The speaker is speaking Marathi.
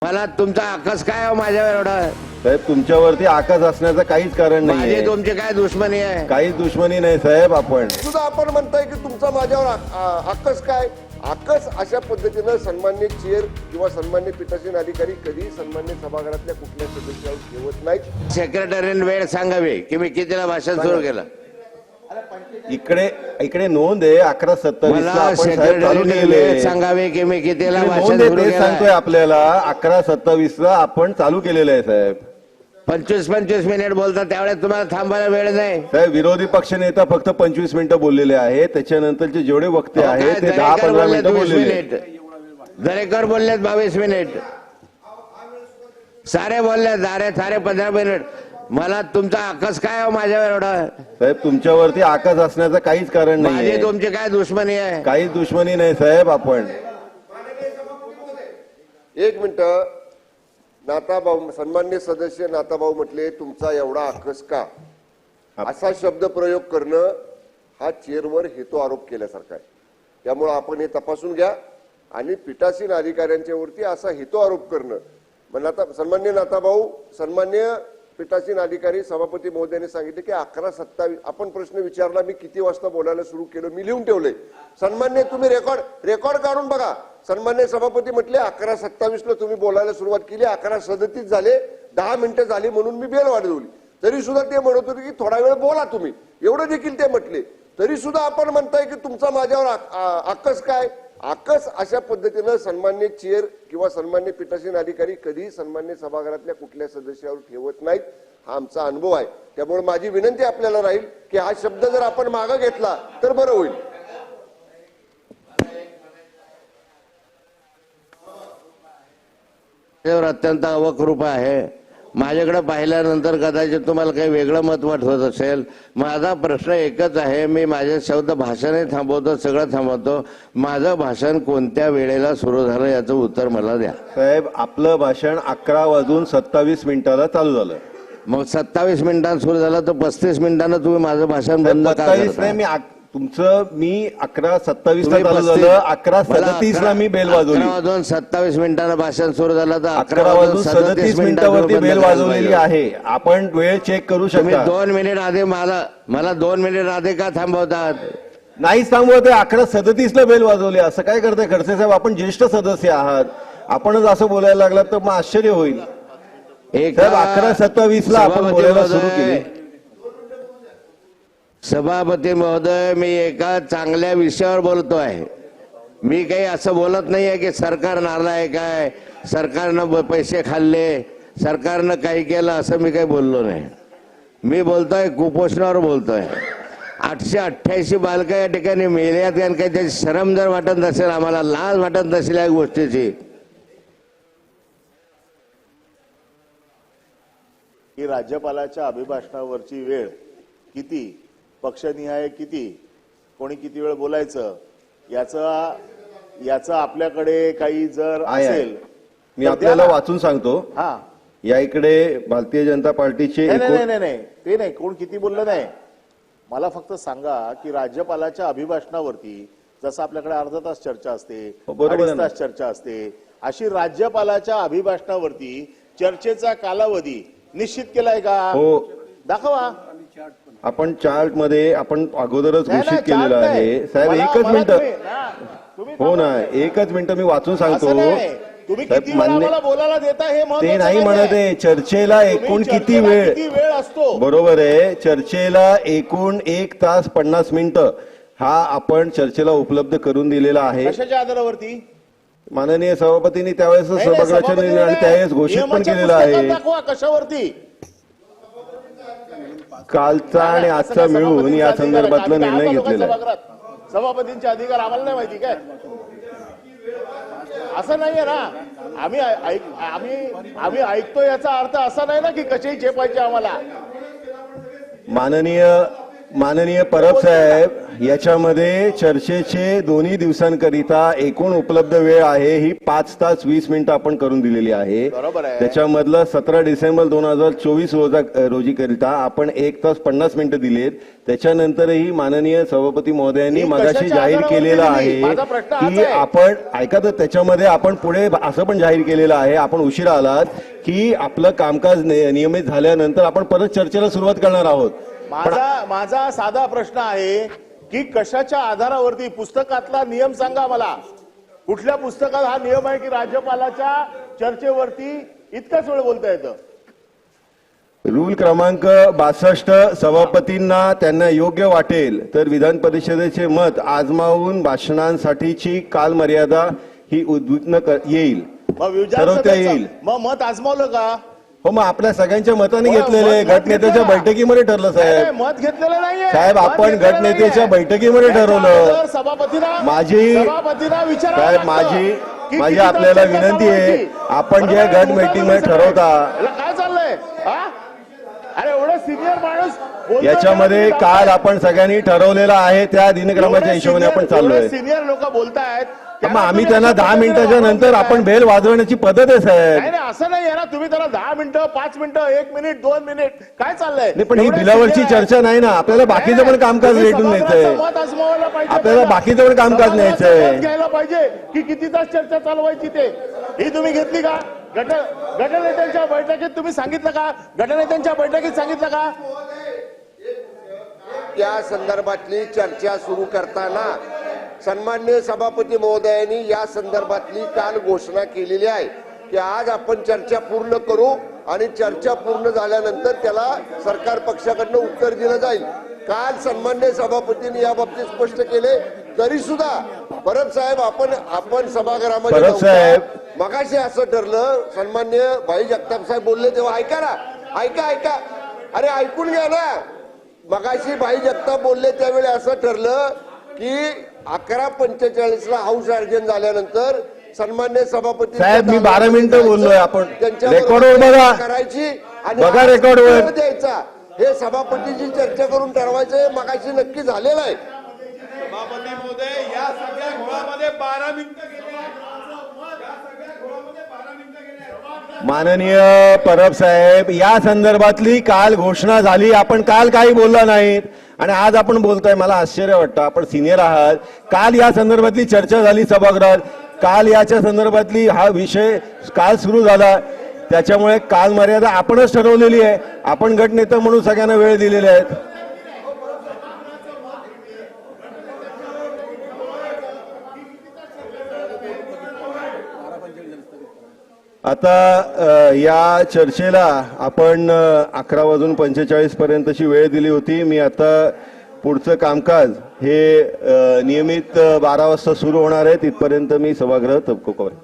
मला तुमचा आकस काय हो माझ्यावर एवढा? साहेब तुमच्यावरती आकाश असण्याचं काहीच कारण माझी नाही, तुमची काय दुश्मनी आहे? काहीच दुश्मनी नाही साहेब. आपण म्हणताय की तुमचा माझ्यावर आकस काय? आकस अशा पद्धतीनं सन्मान्य चेअर किंवा सन्मान्य पीठासीन अधिकारी कधी सन्मान्य सभागृहातल्या कुठल्या सदस्यावर ठेवत नाहीत. सेक्रेटरीने वेळ सांगावी की मी कितीला भाषण सुरू केलं. इकडे इकडे नोंद आहे 11:27 मला आपण साहेब चालू सेक्रेटरीने केलेले वेळ सांगावी की मी कितीला इकडे भाषण नोंद आहे, सुरू ते सांगतोय केलं. आपल्याला 11:27 आपण चालू केलेलं आहे साहेब. 25 मिनिट बोलता त्यावेळेस तुम्हाला थांबायला वेळ नाही. साहेब विरोधी पक्षनेता फक्त 25 मिनिटं बोललेले आहेत, त्याच्यानंतरचे जेवढे वक्ते आहेत ते 10-15 मिनिटं बोललेले. दरेकर बोललेत 22 मिनिट, सारे बोलले सारे 15 मिनिट. मला तुमचा आकस काय हो माझ्यावर एवढा? साहेब तुमच्यावरती आकाश असण्याचं काहीच कारण माझी नाही, तुमची काय दुश्मनी आहे? काहीच दुश्मनी नाही साहेब. एक मिनिट. नाताभाऊ, सन्मान्य सदस्य नाताभाऊ म्हटले तुमचा एवढा आकस का? असा शब्द प्रयोग करणं हा चेअरवर हेतू आरोप केल्यासारखा आहे. त्यामुळे आपण हे तपासून घ्या आणि पीठासीन अधिकाऱ्यांच्या वरती असा हेतू आरोप करणं. मग सन्मान्य नाताभाऊ, सन्मान्य पीठासीन अधिकारी सभापती महोदयाने सांगितले की 11:27 आपण प्रश्न विचारला, मी किती वाजता बोलायला सुरू केलं मी लिहून ठेवले. सन्मान्य तुम्ही रेकॉर्ड काढून बघा. सन्मान्य सभापती म्हटले 11:27 ला तुम्ही बोलायला सुरुवात केली, 11:37 झाले, 10 मिनिटं झाली म्हणून मी बेल वाढवली. तरी सुद्धा ते म्हणत होते की थोडा वेळ बोला तुम्ही, एवढं देखील ते म्हटले. तरी सुद्धा आपण म्हणताय की तुमचा माझ्यावर आकस काय? आकस अशा पद्धतीनं सन्मान्य चेअर किंवा सन्मान्य पीठासीन अधिकारी कधी सन्मान्य सभागृहातल्या कुठल्या सदस्यावर ठेवत नाहीत. हा आमचा अनुभव आहे. त्यामुळे माझी विनंती आपल्याला राहील की हा शब्द जर आपण मागे घेतला तर बरं होईल. अत्यंत अवकृप आहे. माझ्याकडे पाहिल्यानंतर कदाचित तुम्हाला काही वेगळं मत वाटत असेल. माझा प्रश्न एकच आहे, मी माझे शब्द भाषणही थांबवतो, सगळं थांबवतो. माझं भाषण कोणत्या वेळेला सुरू झालं याचं उत्तर मला द्या. साहेब आपलं भाषण 11:27 चालू झालं. मग 27 मिनिटांत सुरू झालं तर 35 मिनिटांना तुम्ही माझं भाषण बंद का 27 नाही, मी 11:27 चालू झालं, 11:37 मी बेल वाजवली. 11:27 मिनिटांना भाषण सुरू झालं तर 11:37 मिनिटावरती बेल वाजवलेली आहे. आपण वेळ चेक करू शकता. 2 मिनिट आधी मला 2 मिनिट आधी का थांबवतात? नाहीच थांबवते. 11:37 बेल वाजवली. असं काय करताय खडसे साहेब? आपण ज्येष्ठ सदस्य आहात, आपणच असं बोलायला लागलात तर मग आश्चर्य होईल. साहेब 11:27 आपण बोलायला सुरू केली. सभापती महोदय, मी एका चांगल्या विषयावर बोलतोय. मी काही असं बोलत नाहीये की सरकार नालायक आहे, सरकारनं पैसे खाल्ले, सरकारनं काही केलं, असं मी काही बोललो नाही. मी बोलतोय कुपोषणावर बोलतोय. 888 बालका या ठिकाणी मेल्यात आणि काही त्याची शरम जर वाटत नसेल, आम्हाला लाज वाटत नसेल या गोष्टीची, ही राज्यपालाच्या अभिभाषणावरची वेळ किती, पक्षनिहाय किती, कोणी किती वेळ बोलायचं याचं आपल्याकडे काही जर असेल मी आपल्याला वाचून सांगतो. हा, या इकडे भारतीय जनता पार्टीचे नाही ते नाही, कोण किती बोललं नाही. मला फक्त सांगा की राज्यपालाच्या अभिभाषणावरती जसं आपल्याकडे अर्धा तास चर्चा असते, 2.5 तास चर्चा असते, अशी राज्यपालाच्या अभिभाषणावरती चर्चेचा कालावधी निश्चित केलाय का? हो, दाखवा. आपण चार्ट मध्ये आपण अगोदरच घोषित केलेलं आहे. साहेब एकच मिनिट. हो ना, एकच मिनिट मी वाचून सांगतो. तुम्ही किती वेळ आम्हाला बोलायला देता हे ते नाही म्हणत आहे. चर्चेला एकूण किती वेळ असतो? बरोबर आहे. चर्चेला एकूण 1 तास 50 मिनिटं हा आपण चर्चेला उपलब्ध करून दिलेला आहे. कशाच्या आधारावरती? माननीय सभापतींनी त्यावेळेस सभागृहाच्या निर्णय आणि त्यावेळेस घोषित पण केलेलं आहे. दाखवा कशावरती. कालचा आणि आजचा मिळून या संदर्भातला निर्णय घेतलेला आहे. सभापतींचे अधिकार आम्हाला नाही माहिती काय? असं नाहीये ना. आम्ही ऐकतो याचा अर्थ असा नाही ना की कशाही चेपायचे आम्हाला. माननीय परब साहेब, याच्यामध्ये चर्चेचे दोन्ही दिवसांकरिता एकूण उपलब्ध वेळ आहे ही 5 तास 20 मिनिटं आपण करून दिलेली आहे. बरोबर आहे. त्याच्यामधलं 17 डिसेंबर 2024 रोजी करिता आपण 1 तास 50 मिनिटं दिलेत. त्याच्यानंतरही माननीय सभापती महोदयांनी ही मगाशी कशाच्या जाहीर आधारावरती केलेलं दिली? आहे माझा प्रश्न हाच की आहे. आपण ऐका तर त्याच्यामध्ये आपण पुढे असं पण जाहीर केलेलं आहे, आपण उशिरा आलात की आपलं कामकाज नियमित झाल्यानंतर आपण परत चर्चेला सुरुवात करणार आहोत. माझा साधा प्रश्न आहे की कशाच्या आधारावरती पुस्तकातला नियम सांगा मला. कुठल्या पुस्तकात हा नियम आहे की राज्यपालाच्या चर्चेवरती इतकाच वेळ बोलता येतं? रूल क्रमांक 62 सभापतींना त्यांना योग्य वाटेल तर विधान परिषदेचे मत आजमावून भाषणांसाठीची कालमर्यादा ही उद्विग्न येईल, मग ठरवता येईल. मग मत आजमावलं का? हो, मग आपल्या सगळ्यांच्या मताने मत घेतलेले गटनेत्याच्या घेतलं. बैठकीमध्ये ठरलं नाही, साहेब. मत घेतलेलं नाहीये साहेब, मत आपण घेतलेलं गटनेत्याच्या नाहीये. बैठकीमध्ये त्याच्या ठरवलं. अगोदर सभापतींना विचारावं साहेब, लागतं माझी की माझी किती आपल्याला तास चर्चा विनंती आहे, चालवायची? आपण जे बरोबर गट आहे, मीटिंग मध्ये मुद्दा ठरवता याला काय चाललंय हा? अरे एवढं सिनियर माणूस बोलतोय याच्यामध्ये त्याला काल तुम्ही आपण सगळ्यांनी ठरवलेलं आहे त्या दिनक्रमाच्या हिशोबाने आपण चाललोय. सिनियर लोक बोलतायत मग आम्ही त्यांना 10 मिनिटाच्या नंतर आपण बेल वाजवण्याची पद्धत आहे साहेब. नाही नाही, असं नाही आहे ना. तुम्ही त्याला 10 मिनिटं 5 मिनिटं 1 मिनिट 2 मिनिट काय चाललंय? नाही, पण ही एवढे बिलावरची senior आहेत. चर्चा नाही ना. आपल्याला बाकीचं पण कामकाज तुम्ही रेटून सभागृहाचं न्यायचंय. मत आजमावायला पाहिजे. आपल्याला पहिला. बाकीचं पण कामकाज सभागृहाचं न्यायचंय. मत घ्यायला पाहिजे की किती तास चर्चा चालवायची ते. ही तुम्ही घेतली का? गटनेत्यांच्या बैठकीत तुम्ही सांगितलं का? गटनेत्यांच्या बैठकीत सांगितलं का? या संदर्भातली चर्चा सुरू करताना सन्माननीय सभापती महोदयांनी या संदर्भातली काल घोषणा केलेली आहे की आज आपण चर्चा पूर्ण करू आणि चर्चा पूर्ण झाल्यानंतर त्याला सरकार पक्षाकडनं उत्तर दिलं जाईल. काल सन्माननीय सभापतींनी या बाबतीत स्पष्ट केले. तरी सुद्धा परब साहेब आपण सभागृहामध्ये परब साहेब. नव्हता. मगाशी असं ठरलं, सन्माननीय भाई जगताप साहेब बोलले तेव्हा ऐका ना, ऐका अरे ऐकून घ्या ना. मगाशी भाई जगताप बोलले त्यावेळी असं ठरलं की 11:45 हाऊस अर्जन झाल्यानंतर सन्मान्य सभापती साहेब, मी 12 मिनिटं बोललोय. आपण त्यांच्यावर रेकॉर्डवर बघा. करायची आणि बघा आज रेकॉर्डवर. उत्तर द्यायचा. हे सभापतीची चर्चा करून ठरवायचं मगाशी नक्की झालेलं आहे. सभापती महोदय, या सगळ्या घोळामध्ये 12 मिनिटं गेले. माननीय परब साहेब, या संदर्भातली काल घोषणा झाली. आपण काल काही बोलला नाहीत आणि आज आपण बोलताय. मला आश्चर्य वाटतं. आपण सिनियर आहात. काल या संदर्भातली चर्चा झाली सभागृहात. काल याच्या संदर्भातली हा विषय काल सुरू झाला. त्याच्यामुळे काल मर्यादा आपणच ठरवलेली आहे. आपण गटनेता म्हणून सगळ्यांना वेळ दिलेले आहेत. आता या चर्चेला आपण 11:45 पर्यंतची वेळ दिली होती. मी आता पुढचं कामकाज हे नियमित 12 वाजता सुरू होणार आहे. तिथपर्यंत मी सभागृह तहकूब करेन.